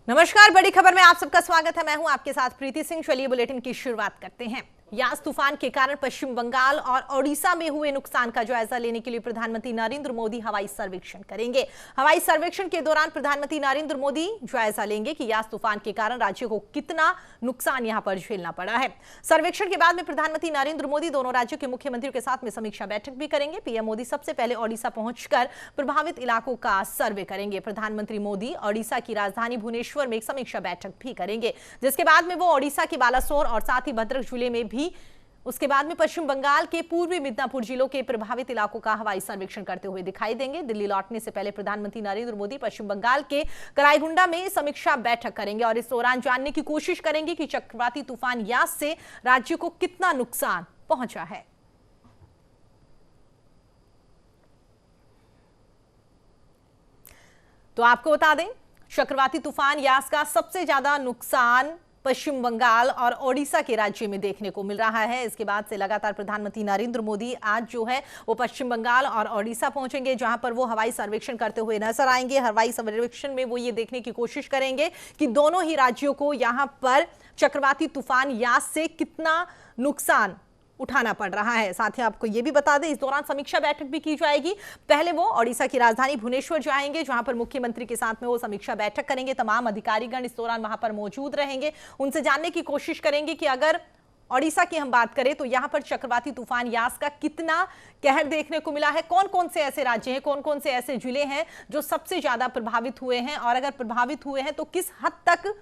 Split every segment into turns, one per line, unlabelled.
नमस्कार, बड़ी खबर में आप सबका स्वागत है। मैं हूं आपके साथ प्रीति सिंह। चलिए बुलेटिन की शुरुआत करते हैं। यास तूफान के कारण पश्चिम बंगाल और ओडिशा में हुए नुकसान का जायजा लेने के लिए प्रधानमंत्री नरेंद्र मोदी हवाई सर्वेक्षण करेंगे। हवाई सर्वेक्षण के दौरान प्रधानमंत्री नरेंद्र मोदी जायजा लेंगे कि यास तूफान के कारण राज्य को कितना नुकसान यहां पर झेलना पड़ा है। सर्वेक्षण के बाद में प्रधानमंत्री नरेंद्र मोदी दोनों राज्यों के मुख्यमंत्रियों के साथ में समीक्षा बैठक भी करेंगे। पीएम मोदी सबसे पहले ओडिशा पहुंचकर प्रभावित इलाकों का सर्वे करेंगे। प्रधानमंत्री मोदी ओडिशा की राजधानी भुवनेश्वर में एक समीक्षा बैठक भी करेंगे, जिसके बाद में वो ओडिशा के बालासोर और साथ ही भद्रक जिले में भी, उसके बाद में पश्चिम बंगाल के पूर्वी मिदनापुर जिलों के प्रभावित इलाकों का हवाई सर्वेक्षण करते हुए दिखाई देंगे। दिल्ली लौटने से पहले प्रधानमंत्री नरेंद्र मोदी पश्चिम बंगाल के कराईगुंडा में समीक्षा बैठक करेंगे और इस दौरान जानने की कोशिश करेंगे कि चक्रवाती तूफान यास से राज्य को कितना नुकसान पहुंचा है। तो आपको बता दें, चक्रवाती तूफान यास का सबसे ज्यादा नुकसान पश्चिम बंगाल और ओडिशा के राज्य में देखने को मिल रहा है। इसके बाद से लगातार प्रधानमंत्री नरेंद्र मोदी आज जो है वो पश्चिम बंगाल और ओडिशा पहुंचेंगे, जहां पर वो हवाई सर्वेक्षण करते हुए नजर आएंगे। हवाई सर्वेक्षण में वो ये देखने की कोशिश करेंगे कि दोनों ही राज्यों को यहां पर चक्रवाती तूफान यास से कितना नुकसान उठाना पड़ रहा है। साथ ही आपको यह भी बता दें, इस दौरान समीक्षा बैठक भी की जाएगी। पहले वो ओडिशा की राजधानी भुवनेश्वर जाएंगे, जहां पर मुख्यमंत्री के साथ में वो समीक्षा बैठक करेंगे। तमाम अधिकारीगण इस दौरान वहां पर मौजूद रहेंगे। उनसे जानने की कोशिश करेंगे कि अगर ओडिशा की हम बात करें तो यहां पर चक्रवाती तूफान यास का कितना कहर देखने को मिला है, कौन कौन से ऐसे राज्य हैं, कौन कौन से ऐसे जिले हैं जो सबसे ज्यादा प्रभावित हुए हैं, और अगर प्रभावित हुए हैं तो किस हद तक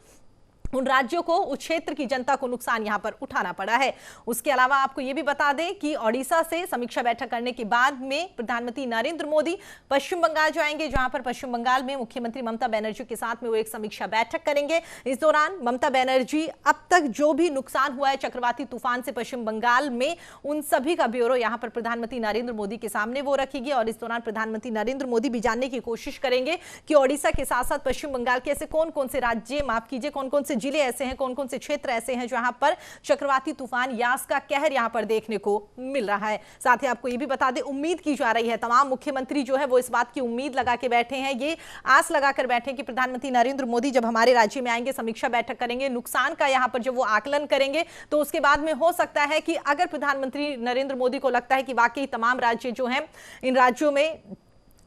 उन राज्यों को, उस क्षेत्र की जनता को नुकसान यहां पर उठाना पड़ा है। उसके अलावा आपको यह भी बता दें कि ओडिशा से समीक्षा बैठक करने के बाद में प्रधानमंत्री नरेंद्र मोदी पश्चिम बंगाल जाएंगे, जहां पर पश्चिम बंगाल में मुख्यमंत्री ममता बनर्जी के साथ में वो एक समीक्षा बैठक करेंगे। इस दौरान ममता बनर्जी अब तक जो भी नुकसान हुआ है चक्रवाती तूफान से पश्चिम बंगाल में, उन सभी का ब्यौरा यहां पर प्रधानमंत्री नरेंद्र मोदी के सामने वो रखेगी। और इस दौरान प्रधानमंत्री नरेंद्र मोदी भी जानने की कोशिश करेंगे कि ओडिशा के साथ साथ पश्चिम बंगाल के ऐसे कौन कौन से राज्य, माफ कीजिए, कौन कौन से जिले ऐसे हैं, कौन कौन से क्षेत्र ऐसे हैं जहां पर चक्रवाती तूफान यास का कहर यहां पर देखने को मिल रहा है। साथ ही आपको यह भी बता दें, उम्मीद की जा रही है, तमाम मुख्यमंत्री जो है वो इस बात की उम्मीद लगा के बैठे हैं, ये आस लगाकर बैठे कि प्रधानमंत्री नरेंद्र मोदी जब हमारे राज्य में आएंगे, समीक्षा बैठक करेंगे, नुकसान का यहां पर जब वो आकलन करेंगे, तो उसके बाद में हो सकता है कि अगर प्रधानमंत्री नरेंद्र मोदी को लगता है कि वाकई तमाम राज्य जो हैं, इन राज्यों में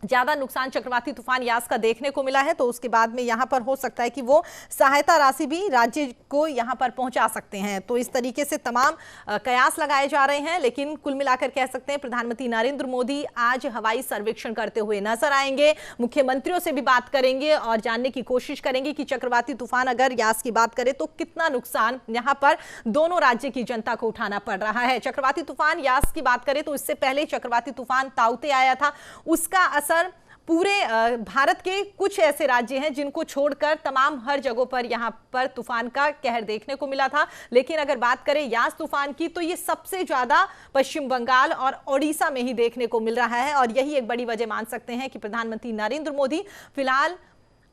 ज्यादा नुकसान चक्रवाती तूफान यास का देखने को मिला है, तो उसके बाद में यहां पर हो सकता है कि वो सहायता राशि भी राज्य को यहां पर पहुंचा सकते हैं। तो इस तरीके से तमाम कयास लगाए जा रहे हैं, लेकिन कुल मिलाकर कह सकते हैं प्रधानमंत्री नरेंद्र मोदी आज हवाई सर्वेक्षण करते हुए नजर आएंगे, मुख्यमंत्रियों से भी बात करेंगे और जानने की कोशिश करेंगे कि चक्रवाती तूफान अगर यास की बात करें तो कितना नुकसान यहां पर दोनों राज्य की जनता को उठाना पड़ रहा है। चक्रवाती तूफान यास की बात करें तो इससे पहले चक्रवाती तूफान ताउते आया था, उसका असर पूरे भारत के कुछ ऐसे राज्य हैं जिनको छोड़कर तमाम हर जगहों पर यहां पर तूफान का कहर देखने को मिला था। लेकिन अगर बात करें यास तूफान की, तो ये सबसे ज्यादा पश्चिम बंगाल और ओडिशा में ही देखने को मिल रहा है, और यही एक बड़ी वजह मान सकते हैं कि प्रधानमंत्री नरेंद्र मोदी फिलहाल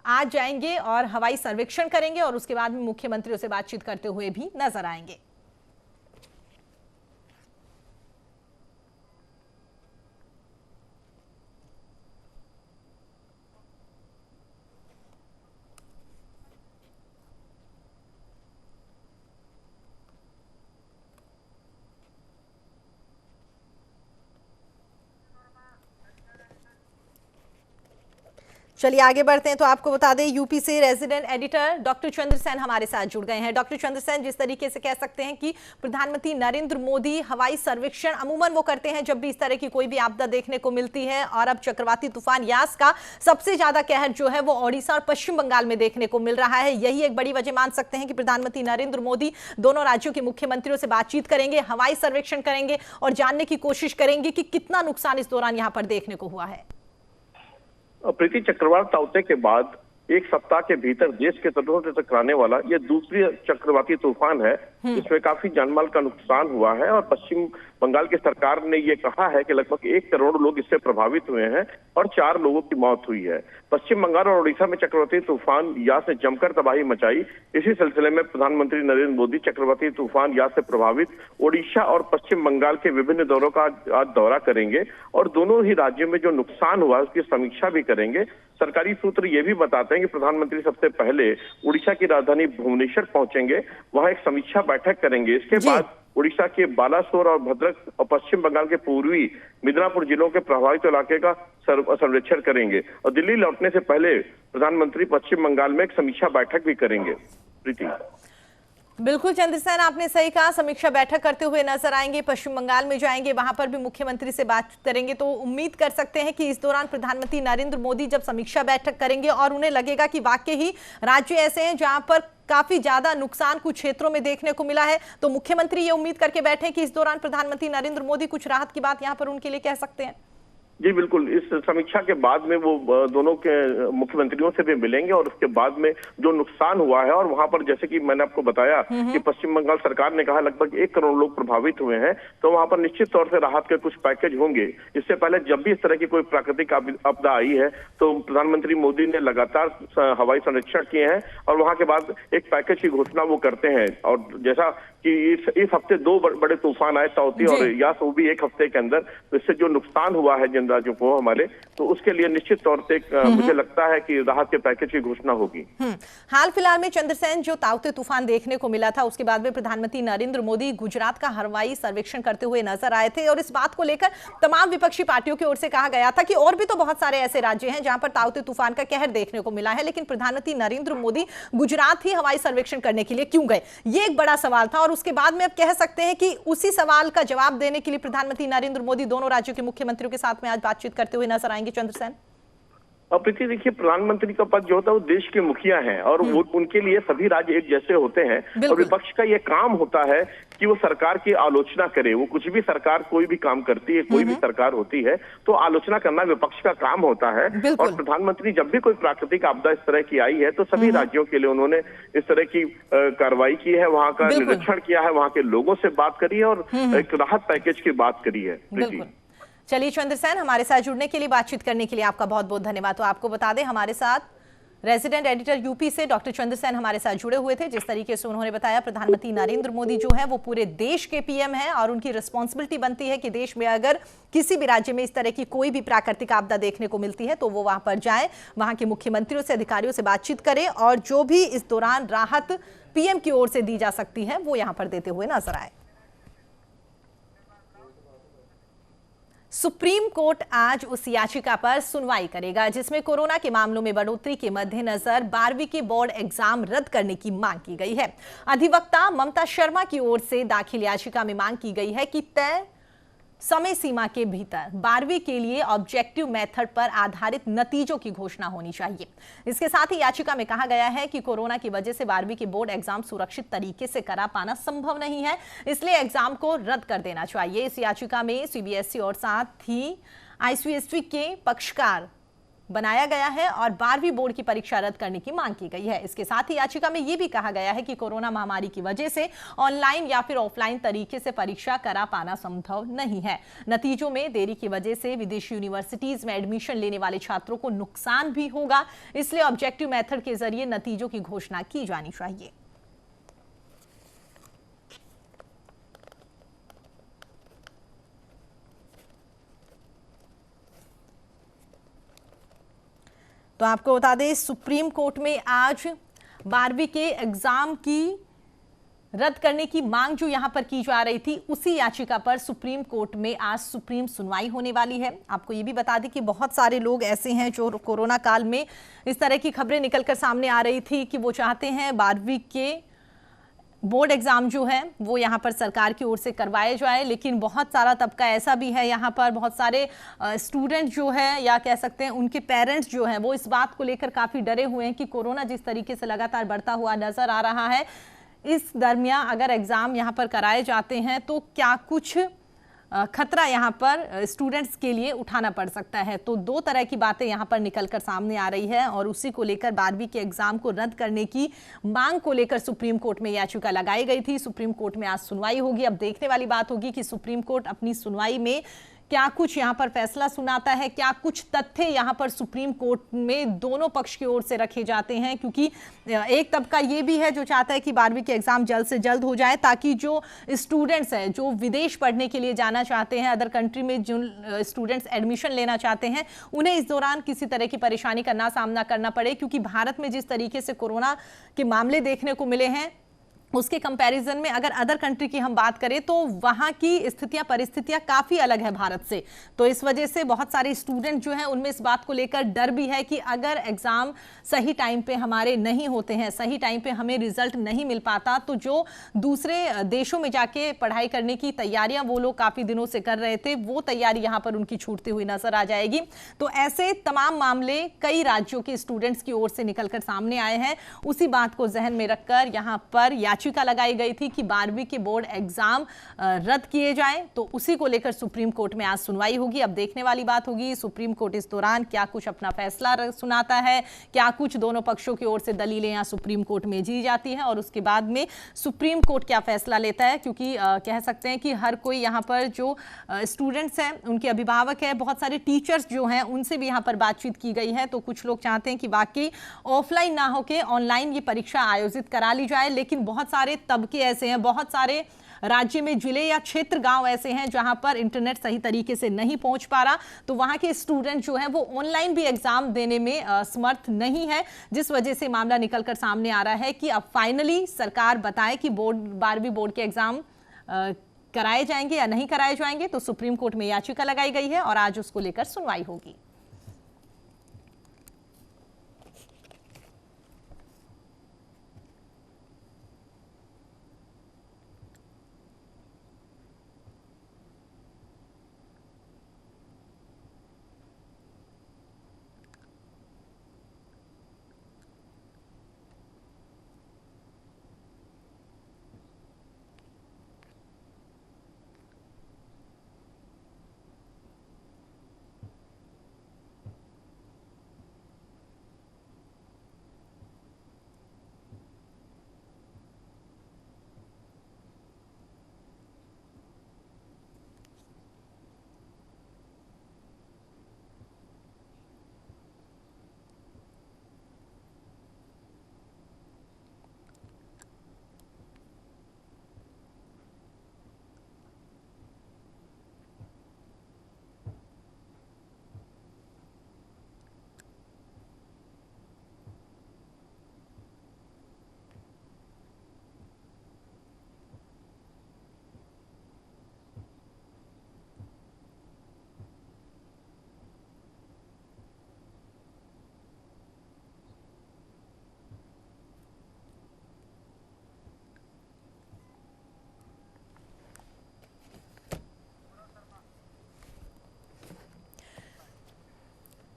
आज जाएंगे और हवाई सर्वेक्षण करेंगे और उसके बाद में मुख्यमंत्रियों से बातचीत करते हुए भी नजर आएंगे। चलिए आगे बढ़ते हैं। तो आपको बता दें, यूपी से resident editor doctor Chandra Sen हमारे साथ जुड़ गए हैं। डॉक्टर चंद्र सेन, जिस तरीके से कह सकते हैं कि प्रधानमंत्री नरेंद्र मोदी हवाई सर्वेक्षण अमूमन वो करते हैं जब भी इस तरह की कोई भी आपदा देखने को मिलती है, और अब चक्रवाती तूफान यास का सबसे ज्यादा कहर जो है वो ओडिशा और पश्चिम बंगाल में देखने को मिल रहा है। यही एक बड़ी वजह मान सकते हैं कि प्रधानमंत्री नरेंद्र मोदी दोनों राज्यों के मुख्यमंत्रियों से बातचीत करेंगे, हवाई सर्वेक्षण करेंगे और जानने की कोशिश करेंगे कि कितना नुकसान इस दौरान यहां पर देखने को हुआ है।
प्रीति, चक्रवात ताउते के बाद एक सप्ताह के भीतर देश के तटों से टकराने वाला ये दूसरी चक्रवाती तूफान है, जिसमें काफी जानमाल का नुकसान हुआ है और पश्चिम बंगाल की सरकार ने ये कहा है कि लगभग 1 करोड़ लोग इससे प्रभावित हुए हैं और 4 लोगों की मौत हुई है। पश्चिम बंगाल और ओडिशा में चक्रवाती तूफान यास ने जमकर तबाही मचाई। इसी सिलसिले में प्रधानमंत्री नरेंद्र मोदी चक्रवाती तूफान यास से प्रभावित ओडिशा और पश्चिम बंगाल के विभिन्न दौरों का आज दौरा करेंगे और दोनों ही राज्यों में जो नुकसान हुआ उसकी समीक्षा भी करेंगे। सरकारी सूत्र ये भी बताते हैं कि प्रधानमंत्री सबसे पहले उड़ीसा की राजधानी भुवनेश्वर पहुंचेंगे, वहां एक समीक्षा बैठक करेंगे। इसके बाद उड़ीसा के बालासोर और भद्रक और पश्चिम बंगाल के पूर्वी मिदनापुर जिलों के प्रभावित इलाके का सर्वेक्षण करेंगे और दिल्ली लौटने से पहले प्रधानमंत्री पश्चिम बंगाल में एक समीक्षा बैठक भी करेंगे। प्रीति,
बिल्कुल चंद्रसेन, आपने सही कहा, समीक्षा बैठक करते हुए नजर आएंगे, पश्चिम बंगाल में जाएंगे, वहां पर भी मुख्यमंत्री से बात करेंगे। तो उम्मीद कर सकते हैं कि इस दौरान प्रधानमंत्री नरेंद्र मोदी जब समीक्षा बैठक करेंगे और उन्हें लगेगा कि वाकई ही राज्य ऐसे हैं जहां पर काफी ज्यादा नुकसान कुछ क्षेत्रों में देखने को मिला है, तो मुख्यमंत्री ये उम्मीद करके बैठे कि इस दौरान प्रधानमंत्री नरेंद्र मोदी कुछ राहत की बात यहां पर उनके लिए कह सकते हैं।
जी बिल्कुल, इस समीक्षा के बाद में वो दोनों के मुख्यमंत्रियों से भी मिलेंगे और उसके बाद में जो नुकसान हुआ है और वहां पर जैसे कि मैंने आपको बताया कि पश्चिम बंगाल सरकार ने कहा लगभग 1 करोड़ लोग प्रभावित हुए हैं, तो वहां पर निश्चित तौर से राहत के कुछ पैकेज होंगे। इससे पहले जब भी इस तरह की कोई प्राकृतिक आपदा आई है तो प्रधानमंत्री मोदी ने लगातार हवाई संरक्षण किए हैं और वहां के बाद एक पैकेज की घोषणा वो करते हैं। और जैसा कि इस हफ्ते 2 बड़े तूफान आए, ताउते और यास, वो भी 1 हफ्ते के अंदर, तो इससे जो नुकसान हुआ है जिन राज्यों को हमारे, तो उसके लिए निश्चित तौर से मुझे लगता है कि राहत के पैकेज की घोषणा होगी।
हाल फिलहाल में चंद्रसेन जो ताउते तूफान देखने को मिला था, उसके बाद में प्रधानमंत्री नरेंद्र मोदी गुजरात का हवाई सर्वेक्षण करते हुए नजर आए थे और इस बात को लेकर तमाम विपक्षी पार्टियों की ओर से कहा गया था कि और भी तो बहुत सारे ऐसे राज्य हैं जहां पर ताउते तूफान का कहर देखने को मिला है, लेकिन प्रधानमंत्री नरेंद्र मोदी गुजरात ही हवाई सर्वेक्षण करने के लिए क्यों गए, ये एक बड़ा सवाल था। और उसके बाद में अब कह सकते हैं कि उसी सवाल का जवाब देने के लिए प्रधानमंत्री नरेंद्र मोदी दोनों राज्यों के मुख्यमंत्रियों के साथ में आज बातचीत करते हुए नजर आएंगे। चंद्रसेन,
प्रीति, देखिए, प्रधानमंत्री का पद जो होता है वो देश के मुखिया हैं और वो उनके लिए सभी राज्य एक जैसे होते हैं और विपक्ष का ये काम होता है कि वो सरकार की आलोचना करे। वो कुछ भी सरकार कोई भी काम करती है, कोई भी सरकार होती है, तो आलोचना करना विपक्ष का काम होता है। और प्रधानमंत्री जब भी कोई प्राकृतिक आपदा इस तरह की आई है तो सभी राज्यों के लिए उन्होंने इस तरह की कार्रवाई की है, वहां का निरीक्षण किया है, वहां के लोगों से बात करी है और एक राहत पैकेज की बात करी है।
चलिए चंद्रसेन, हमारे साथ जुड़ने के लिए, बातचीत करने के लिए आपका बहुत बहुत धन्यवाद। तो आपको बता दें, हमारे साथ रेजिडेंट एडिटर यूपी से डॉक्टर चंद्रसेन हमारे साथ जुड़े हुए थे। जिस तरीके से उन्होंने बताया, प्रधानमंत्री नरेंद्र मोदी जो है वो पूरे देश के पीएम हैं और उनकी रिस्पॉन्सिबिलिटी बनती है कि देश में अगर किसी भी राज्य में इस तरह की कोई भी प्राकृतिक आपदा देखने को मिलती है तो वो वहां पर जाए, वहां के मुख्यमंत्रियों से, अधिकारियों से बातचीत करें और जो भी इस दौरान राहत पीएम की ओर से दी जा सकती है वो यहां पर देते हुए नजर आए। सुप्रीम कोर्ट आज उस याचिका पर सुनवाई करेगा जिसमें कोरोना के मामलों में बढ़ोतरी के मद्देनजर 12वीं के बोर्ड एग्जाम रद्द करने की मांग की गई है। अधिवक्ता ममता शर्मा की ओर से दाखिल याचिका में मांग की गई है कि तय समय सीमा के भीतर 12वीं के लिए ऑब्जेक्टिव मेथड पर आधारित नतीजों की घोषणा होनी चाहिए। इसके साथ ही याचिका में कहा गया है कि कोरोना की वजह से 12वीं के बोर्ड एग्जाम सुरक्षित तरीके से करा पाना संभव नहीं है, इसलिए एग्जाम को रद्द कर देना चाहिए। इस याचिका में सीबीएसई और साथ ही आईसीएसई के पक्षकार बनाया गया है और 12वीं बोर्ड की परीक्षा रद्द करने की मांग की गई है। इसके साथ ही याचिका में यह भी कहा गया है कि कोरोना महामारी की वजह से ऑनलाइन या फिर ऑफलाइन तरीके से परीक्षा करा पाना संभव नहीं है। नतीजों में देरी की वजह से विदेशी यूनिवर्सिटीज में एडमिशन लेने वाले छात्रों को नुकसान भी होगा, इसलिए ऑब्जेक्टिव मेथड के जरिए नतीजों की घोषणा की जानी चाहिए। तो आपको बता दें, सुप्रीम कोर्ट में आज 12वीं के एग्जाम की रद्द करने की मांग जो यहां पर की जा रही थी, उसी याचिका पर सुप्रीम कोर्ट में आज सुप्रीम सुनवाई होने वाली है। आपको ये भी बता दें कि बहुत सारे लोग ऐसे हैं जो कोरोना काल में इस तरह की खबरें निकलकर सामने आ रही थी कि वो चाहते हैं 12वीं के बोर्ड एग्जाम जो है वो यहाँ पर सरकार की ओर से करवाए जाए, लेकिन बहुत सारा तबका ऐसा भी है यहाँ पर, बहुत सारे स्टूडेंट जो है या कह सकते हैं उनके पेरेंट्स जो हैं वो इस बात को लेकर काफ़ी डरे हुए हैं कि कोरोना जिस तरीके से लगातार बढ़ता हुआ नज़र आ रहा है, इस दरमियान अगर एग्ज़ाम यहाँ पर कराए जाते हैं तो क्या कुछ खतरा यहाँ पर स्टूडेंट्स के लिए उठाना पड़ सकता है। तो दो तरह की बातें यहाँ पर निकलकर सामने आ रही है और उसी को लेकर 12वीं के एग्जाम को रद्द करने की मांग को लेकर सुप्रीम कोर्ट में याचिका लगाई गई थी। सुप्रीम कोर्ट में आज सुनवाई होगी। अब देखने वाली बात होगी कि सुप्रीम कोर्ट अपनी सुनवाई में क्या कुछ यहां पर फैसला सुनाता है, क्या कुछ तथ्य यहां पर सुप्रीम कोर्ट में दोनों पक्ष की ओर से रखे जाते हैं, क्योंकि एक तबका ये भी है जो चाहता है कि 12वीं के एग्जाम जल्द से जल्द हो जाए ताकि जो स्टूडेंट्स हैं जो विदेश पढ़ने के लिए जाना चाहते हैं, अदर कंट्री में जो स्टूडेंट्स एडमिशन लेना चाहते हैं, उन्हें इस दौरान किसी तरह की परेशानी का ना सामना करना पड़े। क्योंकि भारत में जिस तरीके से कोरोना के मामले देखने को मिले हैं उसके कंपैरिजन में अगर अदर कंट्री की हम बात करें तो वहां की स्थितियां परिस्थितियां काफी अलग है भारत से। तो इस वजह से बहुत सारे स्टूडेंट जो हैं उनमें इस बात को लेकर डर भी है कि अगर एग्जाम सही टाइम पे हमारे नहीं होते हैं, सही टाइम पे हमें रिजल्ट नहीं मिल पाता, तो जो दूसरे देशों में जाके पढ़ाई करने की तैयारियां वो लोग काफी दिनों से कर रहे थे, वो तैयारी यहां पर उनकी छूटती हुई नजर आ जाएगी। तो ऐसे तमाम मामले कई राज्यों के स्टूडेंट्स की ओर से निकलकर सामने आए हैं। उसी बात को जहन में रखकर यहां पर याचिका लगाई गई थी कि 12वीं के बोर्ड एग्जाम रद्द किए जाएं। तो उसी को लेकर सुप्रीम कोर्ट में आज सुनवाई होगी। अब देखने वाली बात होगी सुप्रीम कोर्ट इस दौरान क्या कुछ अपना फैसला सुनाता है, क्या कुछ दोनों पक्षों की ओर से दलीलें यहां सुप्रीम कोर्ट में दी जाती हैं और उसके बाद में सुप्रीम कोर्ट क्या फैसला लेता है। क्योंकि कह सकते हैं कि हर कोई यहां पर जो स्टूडेंट्स हैं, उनके अभिभावक हैं, बहुत सारे टीचर्स जो हैं, उनसे भी यहां पर बातचीत की गई है। तो कुछ लोग चाहते हैं कि वाकई ऑफलाइन ना होकर ऑनलाइन ये परीक्षा आयोजित करा ली जाए, लेकिन बहुत सारे तबके ऐसे हैं, बहुत सारे राज्य में जिले या क्षेत्र गांव ऐसे हैं जहां पर इंटरनेट सही तरीके से नहीं पहुंच पा रहा, तो वहां के स्टूडेंट जो हैं वो ऑनलाइन भी एग्जाम देने में समर्थ नहीं है, जिस वजह से मामला निकलकर सामने आ रहा है कि अब फाइनली सरकार बताए कि 12वीं बोर्ड के एग्जाम कराए जाएंगे या नहीं कराए जाएंगे। तो सुप्रीम कोर्ट में याचिका लगाई गई है और आज उसको लेकर सुनवाई होगी।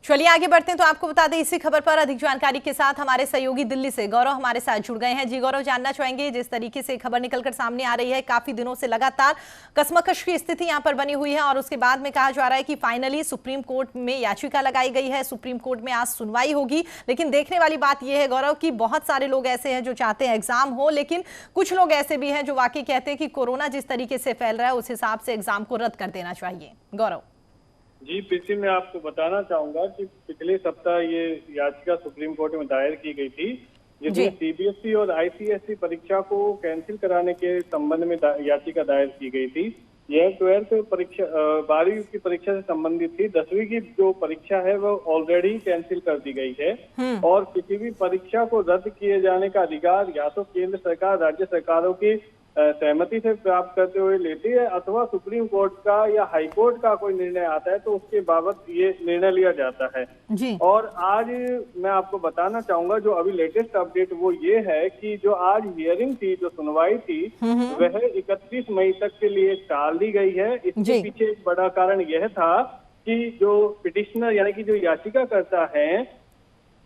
चलिए आगे बढ़ते हैं। तो आपको बता दें इसी खबर पर अधिक जानकारी के साथ हमारे सहयोगी दिल्ली से गौरव हमारे साथ जुड़ गए हैं। जी गौरव, जानना चाहेंगे जिस तरीके से खबर निकलकर सामने आ रही है, काफी दिनों से लगातार कसमकश की स्थिति यहां पर बनी हुई है और उसके बाद में कहा जा रहा है कि फाइनली सुप्रीम कोर्ट में याचिका लगाई गई है, सुप्रीम कोर्ट में आज सुनवाई होगी। लेकिन देखने वाली बात यह है गौरव कि बहुत सारे लोग ऐसे हैं जो चाहते हैं एग्जाम हो, लेकिन कुछ लोग ऐसे भी हैं जो वाकई कहते हैं कि कोरोना जिस तरीके से फैल रहा है उस हिसाब से एग्जाम को रद्द कर देना चाहिए। गौरव
जी, प्रीति मैं आपको बताना चाहूंगा कि पिछले सप्ताह ये याचिका सुप्रीम कोर्ट में दायर की गई थी, जिसमें सीबीएसई और आईसीएसई परीक्षा को कैंसिल कराने के संबंध में याचिका दायर की गई थी। यह 12th परीक्षा 12वीं की परीक्षा से संबंधित थी। 10वीं की जो परीक्षा है वो ऑलरेडी कैंसिल कर दी गई है और किसी भी परीक्षा को रद्द किए जाने का अधिकार या तो केंद्र सरकार राज्य सरकारों की सहमति से प्राप्त करते हुए लेती है अथवा सुप्रीम कोर्ट का या हाई कोर्ट का कोई निर्णय आता है तो उसके बाबत ये निर्णय लिया जाता है
जी।
और आज मैं आपको बताना चाहूंगा जो अभी लेटेस्ट अपडेट वो ये है कि जो आज हियरिंग थी, जो सुनवाई थी, वह 31 मई तक के लिए टाल दी गई है। इसके पीछे एक बड़ा कारण यह था कि जो पिटिशनर यानी कि जो याचिका करता है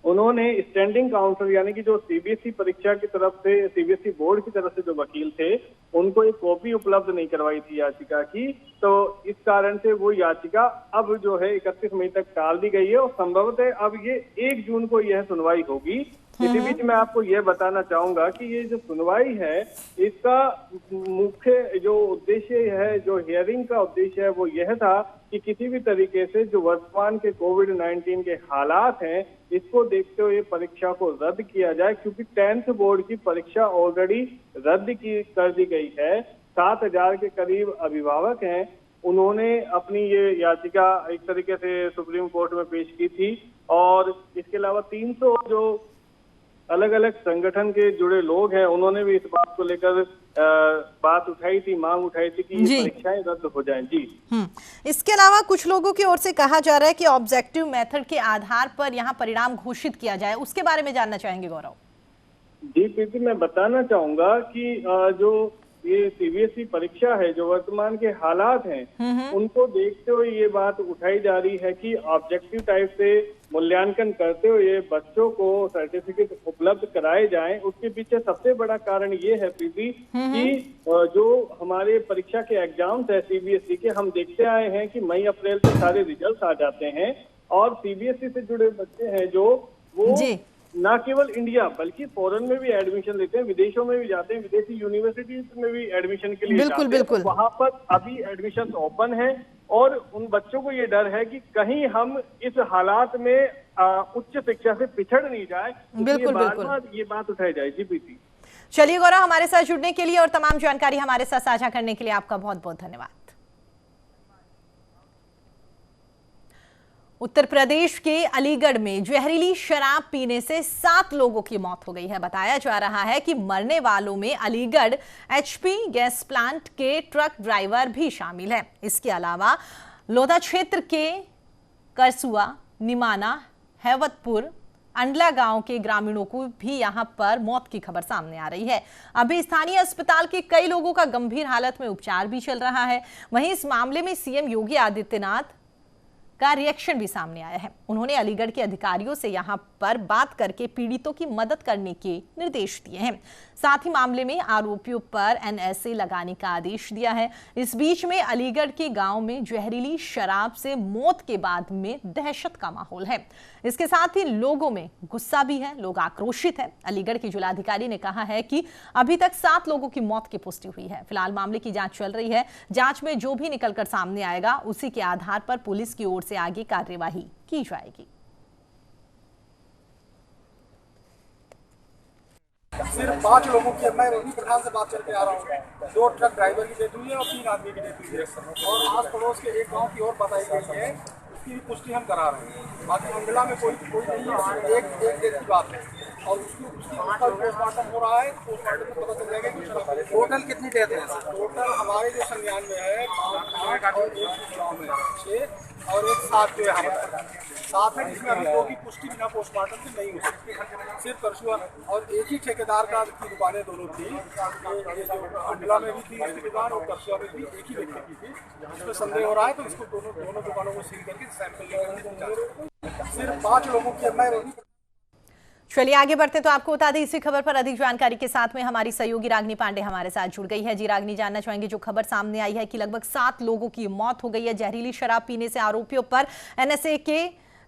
उन्होंने स्टैंडिंग काउंसिल यानी कि जो सीबीएसई परीक्षा की तरफ से, सीबीएसई बोर्ड की तरफ से जो वकील थे, उनको एक कॉपी उपलब्ध नहीं करवाई थी याचिका की। तो इस कारण से वो याचिका अब जो है 31 मई तक टाल दी गई है और संभवतः अब ये 1 जून को यह सुनवाई होगी। इसी बीच मैं आपको यह बताना चाहूंगा कि ये जो सुनवाई है, इसका मुख्य जो उद्देश्य है, जो हियरिंग का उद्देश्य है, वो यह था कि किसी भी तरीके से जो वर्तमान के कोविड-19 के हालात हैं, इसको देखते हुए परीक्षा को रद्द किया जाए, क्योंकि 10th बोर्ड की परीक्षा ऑलरेडी रद्द कर दी गई है। 7,000 के करीब अभिभावक हैं, उन्होंने अपनी ये याचिका एक तरीके से सुप्रीम कोर्ट में पेश की थी और इसके अलावा 300 जो अलग अलग संगठन के जुड़े लोग हैं, उन्होंने भी इस बात को लेकर बात उठाई थी, मांग उठाई थी कि ये परीक्षाएं रद्द हो जाएं। जी।
इसके अलावा कुछ लोगों की ओर से कहा जा रहा है कि ऑब्जेक्टिव मेथड के आधार पर यहाँ परिणाम घोषित किया जाए, उसके बारे में जानना चाहेंगे गौरव।
जी प्रीति, मैं बताना चाहूंगा कि जो ये सीबीएसई परीक्षा है, जो वर्तमान के हालात हैं, उनको देखते हुए ये बात उठाई जा रही है कि ऑब्जेक्टिव टाइप से मूल्यांकन करते हुए बच्चों को सर्टिफिकेट उपलब्ध कराए जाएं। उसके पीछे सबसे बड़ा कारण ये है प्रीति कि जो हमारे परीक्षा के एग्जाम्स है सीबीएसई के, हम देखते आए हैं कि मई अप्रैल से सारे रिजल्ट आ जाते हैं और सीबीएसई से जुड़े बच्चे हैं जो वो न केवल इंडिया बल्कि फॉरेन में भी एडमिशन लेते हैं, विदेशों में भी जाते हैं, विदेशी यूनिवर्सिटीज में भी एडमिशन के लिए जाते हैं। तो वहां पर अभी एडमिशन ओपन है और उन बच्चों को ये डर है कि कहीं हम इस हालात में उच्च शिक्षा से पिछड़ नहीं जाए। बार-बार ये बात उठाई जाए। जी प्रीति।
चलिए गौरव, हमारे साथ जुड़ने के लिए और तमाम जानकारी हमारे साथ साझा करने के लिए आपका बहुत बहुत धन्यवाद। उत्तर प्रदेश के अलीगढ़ में जहरीली शराब पीने से 7 लोगों की मौत हो गई है। बताया जा रहा है कि मरने वालों में अलीगढ़ एचपी गैस प्लांट के ट्रक ड्राइवर भी शामिल है। इसके अलावा लोधा क्षेत्र के करसुआ, निमाना, हैवतपुर, अंडला गांव के ग्रामीणों को भी यहां पर मौत की खबर सामने आ रही है। अभी स्थानीय अस्पताल के कई लोगों का गंभीर हालत में उपचार भी चल रहा है। वहीं इस मामले में सीएम योगी आदित्यनाथ का रिएक्शन भी सामने आया है। उन्होंने अलीगढ़ के अधिकारियों से यहां पर बात करके पीड़ितों की मदद करने के निर्देश दिए हैं। साथ ही मामले में आरोपियों पर एनएसए लगाने का आदेश दिया है। इस बीच में अलीगढ़ के गांव में जहरीली शराब से मौत के बाद में दहशत का माहौल है। इसके साथ ही लोगों में गुस्सा भी है, लोग आक्रोशित हैं। अलीगढ़ के जिलाधिकारी ने कहा है कि अभी तक 7 लोगों की मौत की पुष्टि हुई है। फिलहाल मामले की जांच चल रही है। जांच में जो भी निकलकर सामने आएगा उसी के आधार पर पुलिस की ओर से आगे कार्यवाही की जाएगी।
सिर्फ 5 लोगों की, मैं रवि प्रधान से बात करके आ रहा हूँ। 2 ट्रक ड्राइवर की डेथ हुई है और 3 आदमी की डेथ हुई है और आस पड़ोस के एक गांव की ओर बताई गई है, उसकी भी पुष्टि हम करा रहे हैं। बाकी मंडला में कोई नहीं है, एक डेथ की बात है और उसका पोस्टमार्टम हो रहा है। पोस्टमार्टम में पता चल जाएगा कि टोटल कितनी डेथ है। टोटल हमारे जो संज्ञान में है 8 और 1 गाँव में 6 और 1 7 जो है हमारे 7 है, जिसमें अभी 2 की पुष्टि बिना पोस्टमार्टम से नहीं हो सकती। सिर्फ परसुआ और एक ही ठेकेदार की दुकानें दोनों थी। ये जो अंडला में भी थी इसकी दुकान और परसुआ में भी एक ही व्यक्ति की थी। इसमें संदेह हो रहा है तो इसको दोनों दुकानों को सील करके सैंपल लेकर सिर्फ 5 लोगों की। मैं
चलिए आगे बढ़ते तो आपको बता दें इसी खबर पर अधिक जानकारी के साथ में हमारी सहयोगी रागनी पांडे हमारे साथ जुड़ गई है। जी रागनी, जानना चाहेंगे जो खबर सामने आई है कि लगभग 7 लोगों की मौत हो गई है जहरीली शराब पीने से। आरोपियों पर एनएसए के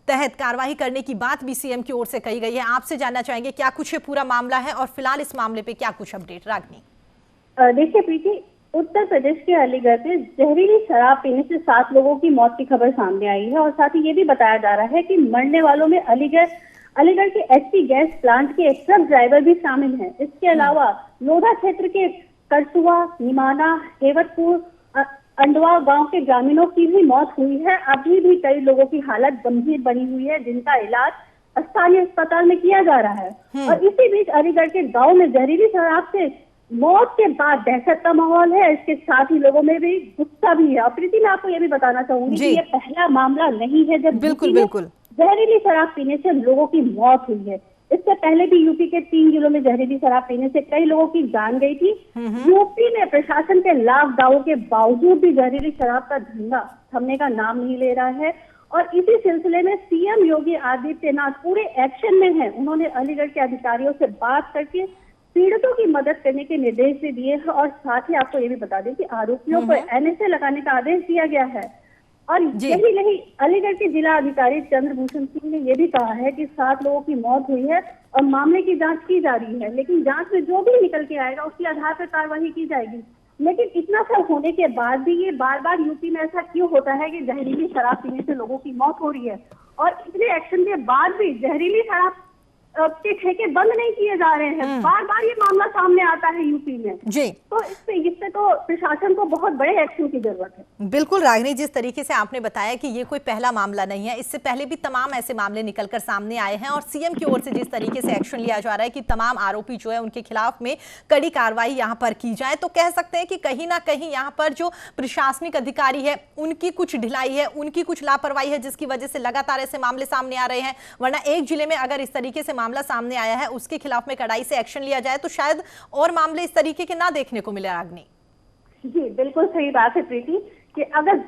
तहत कार्रवाई करने की बात भी सीएम की ओर से कही गई है। आपसे जानना चाहेंगे क्या कुछ है पूरा मामला है और फिलहाल इस मामले पे क्या कुछ अपडेट। रागनी,
देखिए प्रीति, उत्तर प्रदेश के अलीगढ़ में जहरीली शराब पीने से 7 लोगों की मौत की खबर सामने आई है और साथ ही ये भी बताया जा रहा है कि मरने वालों में अलीगढ़ के एचपी गैस प्लांट के एक ट्रक ड्राइवर भी शामिल हैं। इसके अलावा लोधा क्षेत्र के करसुआ, निमाना, हेवतपुर, अंडवा गांव के ग्रामीणों की भी मौत हुई है। अभी भी कई लोगों की हालत गंभीर बनी हुई है, जिनका इलाज स्थानीय अस्पताल में किया जा रहा है। और इसी बीच अलीगढ़ के गांव में जहरीली शराब से मौत के बाद दहशत का माहौल है। इसके साथ ही लोगों में भी गुस्सा भी है। और प्रीति, मैं आपको ये भी बताना चाहूंगी कि ये पहला मामला नहीं है जब
बिल्कुल
जहरीली शराब पीने से लोगों की मौत हुई है। इससे पहले भी यूपी के 3 जिलों में जहरीली शराब पीने से कई लोगों की जान गई थी। यूपी में प्रशासन के लाख दावों के बावजूद भी जहरीली शराब का धंधा थमने का नाम नहीं ले रहा है और इसी सिलसिले में सीएम योगी आदित्यनाथ पूरे एक्शन में हैं। उन्होंने अलीगढ़ के अधिकारियों से बात करके पीड़ितों की मदद करने के निर्देश भी दिए हैं और साथ ही आपको ये भी बता दें कि आरोपियों पर एनएसए लगाने का आदेश दिया गया है। और यही नहीं, अलीगढ़ के जिला अधिकारी चंद्रभूषण सिंह ने यह भी कहा है कि 7 लोगों की मौत हुई है और मामले की जांच की जा रही है, लेकिन जांच में जो भी निकल के आएगा उसके आधार पर कार्रवाई की जाएगी। लेकिन इतना सब होने के बाद भी ये बार बार यूपी में ऐसा क्यों होता है कि जहरीली शराब पीने से लोगों की मौत हो रही है और इतने एक्शन के बाद भी जहरीली शराब के ठेके बंद नहीं किए जा रहे हैं। बार बार ये मामला सामने आता है यूपी में
जी।
तो इससे तो प्रशासन को बहुत बड़े एक्शन की जरूरत है।
बिल्कुल रागिनी, जिस तरीके से आपने बताया कि ये कोई पहला मामला नहीं है, इससे पहले भी तमाम ऐसे मामले निकलकर सामने आए हैं और सीएम की ओर से जिस तरीके से एक्शन लिया जा रहा है कि तमाम आरोपी जो है उनके खिलाफ में कड़ी कार्रवाई यहाँ पर की जाए, तो कह सकते हैं कि कहीं ना कहीं यहाँ पर जो प्रशासनिक अधिकारी है उनकी कुछ ढिलाई है, उनकी कुछ लापरवाही है, जिसकी वजह से लगातार ऐसे मामले सामने आ रहे हैं। वरना एक जिले में अगर इस तरीके से मामला सामने आया है उसके खिलाफ में कड़ाई से एक्शन लिया जाए तो शायद और मामले इस तरीके के ना देखने को मिले। रागिनी
जी बिल्कुल सही बात है प्रीति कि अगर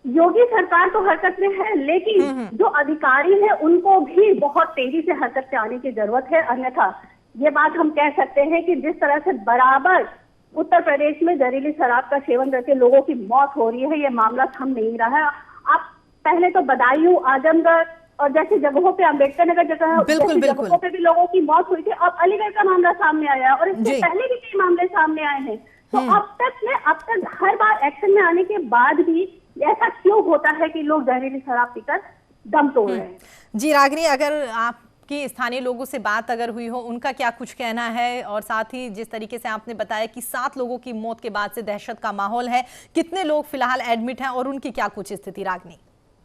योगी सरकार तो हरकत में है, लेकिन जो अधिकारी है उनको भी बहुत तेजी से हरकत से आने की जरूरत है। अन्यथा ये बात हम कह सकते हैं कि जिस तरह से बराबर उत्तर प्रदेश में जहरीली शराब का सेवन करके लोगों की मौत हो रही है, ये मामला थम नहीं रहा है। आप पहले तो बदायूं, आजमगढ़ और जैसी जगहों पे, अम्बेडकर नगर जगहों पे भी लोगों की मौत हुई थी। अब अलीगढ़ का मामला सामने आया और इससे पहले भी कई मामले सामने आए हैं। तो अब तक हर बार एक्शन में आने के बाद भी ऐसा क्यों होता है कि लोग जहरीली शराब पीकर दम तोड़ रहे हैं?
जी रागिनी, अगर आपकी स्थानीय लोगों से बात अगर हुई हो, उनका क्या कुछ कहना है? और साथ ही जिस तरीके से आपने बताया कि 7 लोगों की मौत के बाद से दहशत का माहौल है, कितने लोग फिलहाल एडमिट हैं और उनकी क्या कुछ स्थिति? रागिनी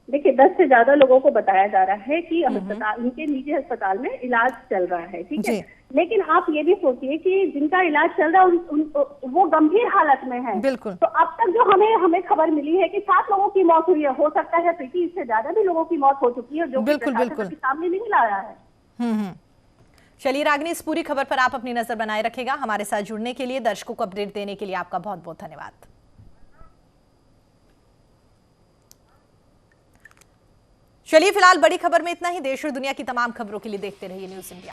देखिए 10 से ज्यादा लोगों को बताया जा रहा है कि अस्पताल, उनके निजी अस्पताल में इलाज चल रहा है, ठीक है। लेकिन आप ये भी सोचिए कि जिनका इलाज चल रहा है वो गंभीर हालत में है।
बिल्कुल।
तो अब तक जो हमें खबर मिली है कि 7 लोगों की मौत हुई है। हो सकता है प्रीति इससे ज्यादा भी लोगों की मौत हो चुकी है जो बिल्कुल सामने नहीं लाया है।
चलिए रागिनी, इस पूरी खबर पर आप अपनी नजर बनाए रखेगा। हमारे साथ जुड़ने के लिए, दर्शकों को अपडेट देने के लिए आपका बहुत बहुत धन्यवाद। चलिए फिलहाल बड़ी खबर में इतना ही। देश और दुनिया की तमाम खबरों के लिए देखते रहिए न्यूज़ इंडिया।